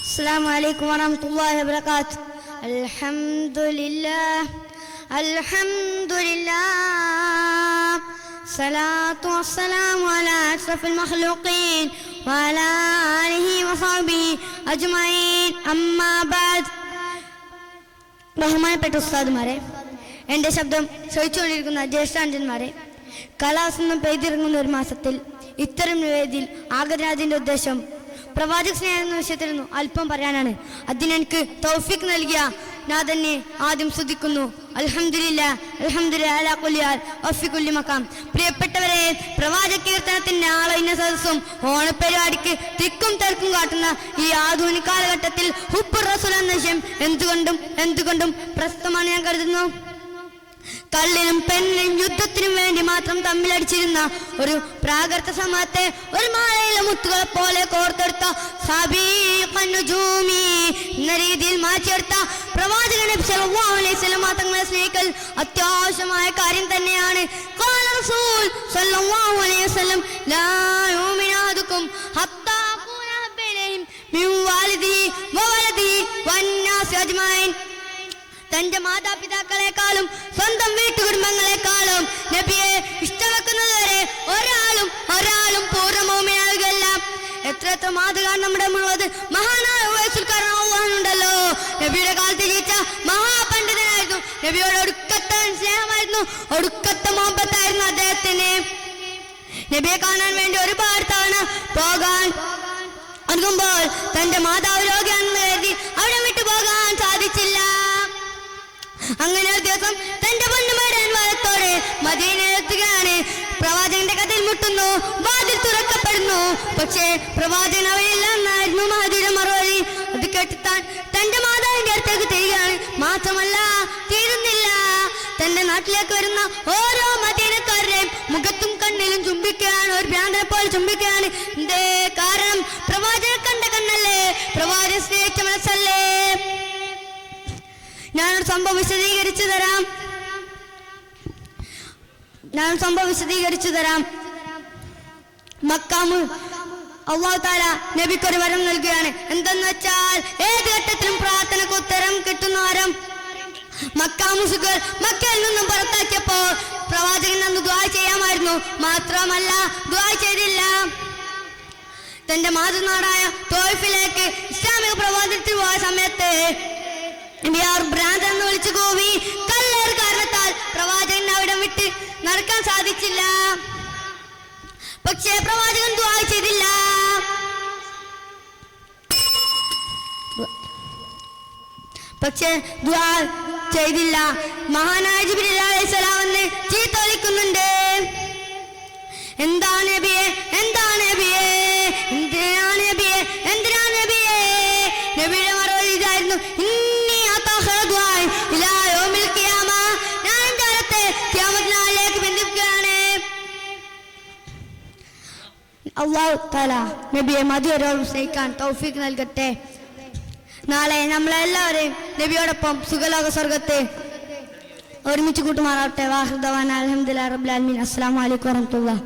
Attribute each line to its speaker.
Speaker 1: السلام عليكم ورحمة الله وبركاته. الحمد لله الحمد لله الصلاة والسلام على أشرف المخلوقين وعلى آله وصحبه أجمعين أما بعد. ബഹുമാനപ്പെട്ട ഉസ്താദുമാരെ, എൻ്റെ ശബ്ദം ശ്രവിച്ചുകൊണ്ടിരിക്കുന്ന ജ്യേഷ്ഠാഞ്ജന്മാരെ, കലാസനം പെയ്തിറങ്ങുന്ന ഒരു മാസത്തിൽ ഇത്തരം വേദിയിൽ ആഗതനാഥിൻ്റെ ഉദ്ദേശം പ്രവാചക സ്നേഹം എന്ന വിഷയത്തിൽ നിന്നും അല്പം പറയാനാണ്. അതിനെനിക്ക് തൗഫീഖ് നൽകിയ നാഥനെ ആദ്യം സ്തുതിക്കുന്നു. അൽഹംദുലില്ലാഹ് അൽഹംദുലില്ലാഹി അലാ കുല്ലി ഹാൽ വഫി കുല്ലി മഖാം. പ്രിയപ്പെട്ടവരെ, പ്രവാചക കീർത്തനത്തിന്റെ ആളൊഴിഞ്ഞ സദസ്സും ഓണപ്പരിപാടിക്ക് തിക്കും തിരക്കും കാട്ടുന്ന ഈ ആധുനിക കാലഘട്ടത്തിൽ ഹുബ്ബുർ റസൂൽ എന്ന വിഷയം എന്തുകൊണ്ടും പ്രസ്തുതമാണ് ഞാൻ കരുതുന്നു. കള്ളിനും പെണ്ണിനും യുദ്ധത്തിനും വേണ്ടി മാത്രം തമ്മിലടിച്ചിരുന്ന ഒരു പ്രാകൃത സമൂഹത്തെ ഒരു മാലയിലെ മുത്തുകളെ പോലെ കോർത്തെടുത്ത എന്ന രീതിയിൽ മാറ്റിയെടുത്ത പ്രവാചകൻ നബി സല്ലല്ലാഹു അലൈഹി വസല്ലം തങ്ങളെ സ്നേഹിക്കൽ അത്യാവശ്യമായ കാര്യം തന്നെയാണ്. ഖാല റസൂൽ സല്ലല്ലാഹു അലൈഹി വസല്ലം ലാ യുമിനു അഹദുക്കും ഹത്താ അകൂന ഹബ്ബ ഇലൈഹി മിൻ വാലിദിഹി വവലദിഹി വന്നാസി അജ്മഈൻ. തന്റെ മാതാപിതാക്കളെക്കാളും സ്വന്തം വീട്ടുകുടുംബങ്ങളെക്കാളും നബിയെ ഇഷ്ടവെക്കുന്നതുവരെ ഒരാളും പൂർണ്ണ മോമിനാകുകയല്ല. എത്ര മാതൃകയാണ് നമ്മുടെ മുഴുവത്. മഹാനായ ഉണ്ടല്ലോ, നബിയുടെ കാലത്ത് ജീവിച്ച മഹാപണ്ഡിതനായിരുന്നു. നബിയോട് ഒടുക്കത്തെ സ്നേഹമായിരുന്നു, ഒടുക്കത്തെ മോഹബത്തായിരുന്നു അദ്ദേഹത്തിന്. നബിയെ കാണാൻ വേണ്ടി ഒരുപാട് തവണ പോകാൻ ഒരുങ്ങുമ്പോൾ തന്റെ മാതാവ് രോഗിയാണെന്ന് കരുതി അവിടെ വിട്ടു പോകാൻ സാധിച്ചില്ല. അങ്ങനെ ഒരു ദിവസം തന്റെ പൊന്നുമയുടെ അനുവാദത്തോടെ മദീനയിലെത്തുകയാണ്. പ്രവാചകന്റെ കഥയിൽ മുട്ടുന്നു, വാതിൽ തുറക്കപ്പെടുന്നു. പക്ഷേ പ്രവാചകൻ അവരില്ല എന്നായിരുന്നു മഹദിയുടെ മറുപടി. അത് കേട്ടിത്താൻ തന്റെ മാതാവിന്റെ അടുത്തേക്ക് തിരികെയാണ്. മാത്രമല്ല, തീരുന്നില്ല, തന്റെ നാട്ടിലേക്ക് വരുന്ന ഓരോ മദീനക്കാരുടെയും മുഖത്തും കണ്ണിലും ചുംബിക്കുകയാണ്, ഒരു ഭ്രാന്തനെ പോലെ ചുംബിക്കുകയാണ്. എന്തേ കാരണം? പ്രവാചകൻ കണ്ട കണ്ണല്ലേ, പ്രവാചകൻ സ്നേഹിച്ച മനസ്സല്ലേ. ഞാനൊരു സംഭവം വിശദീകരിച്ചു തരാം. മക്കാമ് അല്ലാഹു തആല നബിക്കൊരു വരം നൽകുകയാണ്. എന്തെന്ന് വെച്ചാൽ, ഏത് ഘട്ടത്തിലും പ്രാർത്ഥനക്ക് ഉത്തരം കിട്ടുന്ന വരം. മക്കാമുസുകൾ മക്കയിൽ നിന്നും പുറത്താക്കിയപ്പോൾ പ്രവാചകൻ അന്ന് ദുആ ചെയ്യാമായിരുന്നു. മാത്രമല്ല, ദുആ ചെയ്തില്ല. തന്റെ മാതൃനാടായ തോയിഫിലേക്ക് ഇസ്ലാമിക പ്രവാചകത്തിൽ പോയ സമയത്ത് ഭ്രാന്തൻ എന്ന് വിളിച്ചു കൂവി. കല്ലേറ് കാരണത്താൽ പ്രവാചകൻ അവിടെ വിട്ട് നടക്കാൻ സാധിച്ചില്ല. പക്ഷേ പ്രവാചകൻ ദുആ ചെയ്തില്ല. മഹാനായ ജിബ്രീൽ അലൈഹിസ്സലാം വന്ന് ചീത്ത വിളിക്കുന്നുണ്ട്. എന്താണ് നബിയെ, എന്താണ് നബിയെ, എന്തിനാണ് നബിയെ, എന്തിനാണ് നബിയെ? നബിയുടെ മറുപടി ഇതായിരുന്നു, ഞാൻ എന്റെ അരത്തെ ഖിയാമത്ത് നാളിലേക്ക് ബന്ധിക്കുകയാണ്. അല്ലാഹു തആല നബിയെ മതിയോരോളം സ്നേഹിക്കാൻ തൗഫീഖ് നൽകട്ടെ. നാളെ നമ്മളെല്ലാവരെയും നബിയോടൊപ്പം സുഖലോക സ്വർഗത്തെ ഒരുമിച്ച് കൂട്ടുമാറാവട്ടെ. വാഹിർ ദവാന അൽഹംദുലില്ലാഹി റബ്ബിൽ ആലമീൻ. അസ്സലാമു അലൈക്കും വറഹ്മത്തുള്ളാഹി.